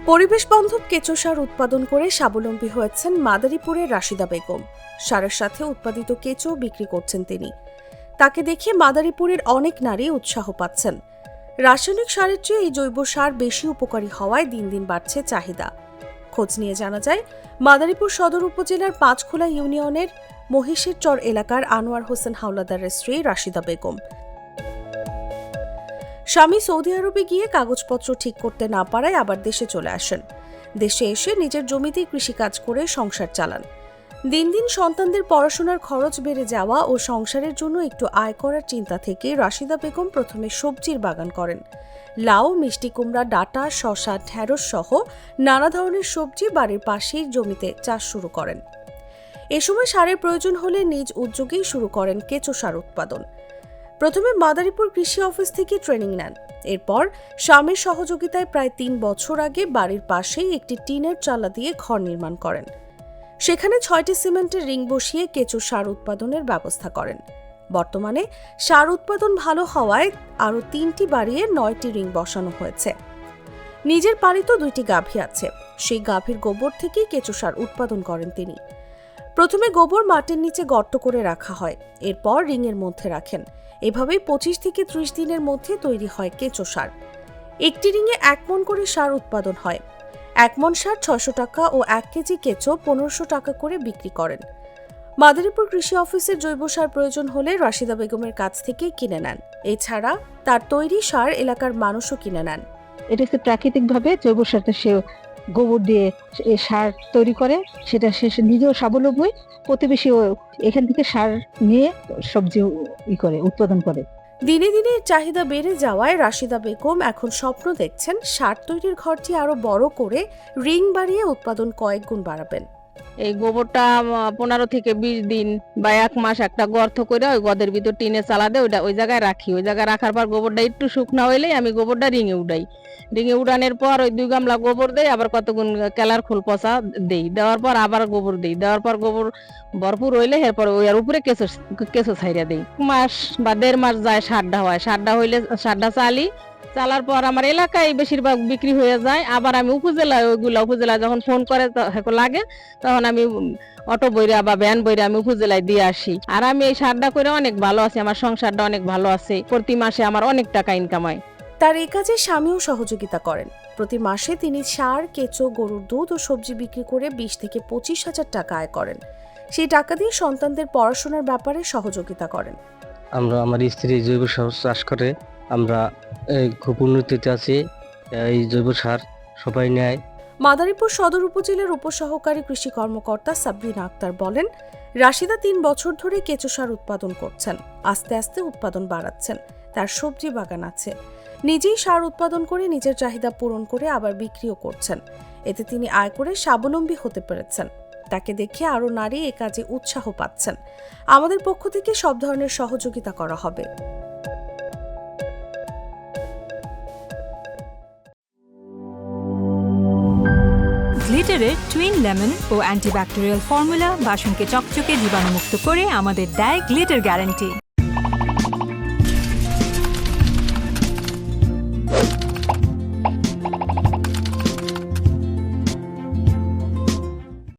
পরিবেশ বান্ধব কেঁচো সার উৎপাদন করে স্বাবলম্বী হয়েছেন মাদারীপুরের রাশিদা বেগম। সারের সাথে উৎপাদিত কেঁচো বিক্রি করছেন তিনি। তাকে দেখে মাদারীপুরের অনেক নারী উৎসাহ পাচ্ছেন। রাসায়নিক সারের চেয়ে এই জৈব সার বেশি উপকারী হওয়ায় দিন দিন বাড়ছে চাহিদা। খোঁজ নিয়ে জানা যায়, মাদারীপুর সদর উপজেলার পাঁচখোলা ইউনিয়নের মহিষের চর এলাকার আনোয়ার হোসেন হাওলাদারের স্ত্রী রাশিদা বেগম। স্বামী সৌদি আরবে গিয়ে কাগজপত্র ঠিক করতে না পারায় আবার দেশে চলে আসেন। দেশে এসে নিজের জমিতেই কৃষিকাজ করে সংসার চালান। দিন দিন সন্তানদের পড়াশোনার খরচ বেড়ে যাওয়া ও সংসারের জন্য একটু আয় করার চিন্তা থেকে রাশিদা বেগম প্রথমে সবজির বাগান করেন। লাউ, মিষ্টি কুমড়া, ডাঁটা, শসা, ঢেঁড়স সহ নানা ধরনের সবজি বাড়ির পাশেই জমিতে চাষ শুরু করেন। এ সময় সারের প্রয়োজন হলে নিজ উদ্যোগেই শুরু করেন কেঁচো সার উৎপাদন। প্রথমে মাদারীপুর কৃষি অফিস থেকে ট্রেনিং নেন। এরপর স্বামীর সহযোগিতায় প্রায় ৩ বছর আগে বাড়ির পাশেই একটি টিনের চালা দিয়ে ঘর নির্মাণ করেন। সেখানে ৬টি সিমেন্টের রিং বসিয়ে কেঁচো সার উৎপাদনের ব্যবস্থা করেন। বর্তমানে সার উৎপাদন ভালো হওয়ায় আরও ৩টি বাড়িয়ে ৯টি রিং বসানো হয়েছে। নিজের পালিত ২টি গাভী আছে। সেই গাভীর গোবর থেকেই কেঁচো সার উৎপাদন করেন তিনি। প্রথমে গোবর মাটির নিচে গর্ত করে রাখা হয়, এরপর রিংয়ের মধ্যে রাখেন। এভাবেই ২৫ থেকে ৩০ দিনের মধ্যে তৈরি হয় কেঁচো সার। একটি রিংয়ে ১ মণ করে সার উৎপাদন হয়। ১ মণ সার ৬০০ টাকা ও ১ কেজি কেঁচো ১৫০০ টাকা করে বিক্রি করেন। মাদারীপুর কৃষি অফিসের জৈব সার প্রয়োজন হলে রাশিদা বেগমের কাছ থেকেই কিনে নেন। এছাড়া তার তৈরি সার এলাকার মানুষও কিনে নেন। এটা হচ্ছে প্রাকৃতিকভাবে জৈব সারটা সে গোবর দিয়ে সার তৈরি করে, সেটা সে নিজেও স্বাবলম্বী, প্রতিবেশীও এখান থেকে সার নিয়ে সবজি উৎপাদন করে। দিনে দিনে চাহিদা বেড়ে যাওয়ায় রাশিদা বেগম এখন স্বপ্ন দেখছেন সার তৈরির ঘরটি আরো বড় করে রিং বাড়িয়ে উৎপাদন কয়েক গুণ বাড়াবেন। এই গোবরটা 15 থেকে 20 দিন বা 1 মাস একটা গর্ত করে ওই গদের ভিতর টিনে চালা দিয়ে ওই জায়গায় রাখি। ওই জায়গায় রাখার পর গোবরটা একটু শুকনো হইলেই আমি গোবরটা রিঙে উঠাই। রিঙে উঠানোর পর ওই 2 গামলা গোবর দেই, আবার কতগুণ কেলার খোল পচা দেই। দেওয়ার পর আবার গোবর দেই। দেওয়ার পর গোবর ভরপুর হইলে এরপর ওই আর উপরে কেঁচো ছাইরা দেই। 1 মাস বা 1.5 মাস যায় সারটা হয়। সারটা হইলে সারটা চালি। চালার পর আমার এলাকায় বেশিরভাগ বিক্রি হয়ে যায়। আবার আমি উপজেলায় যখন ফোন করে লাগে, তখন আমি অটো বইরা বা ভ্যান বইরা আমি উপজেলায় দিয়ে আসি। আর আমি এই সারটা করে অনেক ভালো আছি, আমার সংসারটা অনেক ভালো আছে। প্রতি মাসে আমার অনেক টাকা ইনকাম হয়। তার এই কাজে স্বামীও সহযোগিতা করেন। প্রতি মাসে তিনি সার, কেঁচো, গরুর দুধ ও সবজি বিক্রি করে ২০ থেকে ২৫ হাজার টাকা আয় করেন। সেই টাকা দিয়ে সন্তানদের পড়াশোনার ব্যাপারে সহযোগিতা করেন। আমরা আমার স্ত্রী জৈব সার চাষ করে, আমরা খুব উন্নতিতে আছি। এই জৈব সার সবাই নেয়। মাদারীপুর সদর উপজেলার উপসহকারী কৃষি কর্মকর্তা সাবরিনা আক্তার বলেন, রাশিদা ৩ বছর ধরে কেঁচো সার উৎপাদন করছেন। আস্তে আস্তে উৎপাদন বাড়াচ্ছেন। তার সবজি বাগান আছে। নিজেই সার উৎপাদন করে নিজের চাহিদা পূরণ করে আবার বিক্রিও করছেন। এতে তিনি আয় করে স্বাবলম্বী হতে পেরেছেন। তাকে দেখে আরও নারী এ কাজে উৎসাহ পাচ্ছেন। আমাদের পক্ষ থেকে সব ধরনের সহযোগিতা করা হবে। গ্লিটারের টুইন লেমন ও অ্যান্টিব্যাকটেরিয়াল ফর্মুলা বাসনকে চকচকে জীবাণুমুক্ত করে আমাদের দেয় গ্লিটার গ্যারান্টি।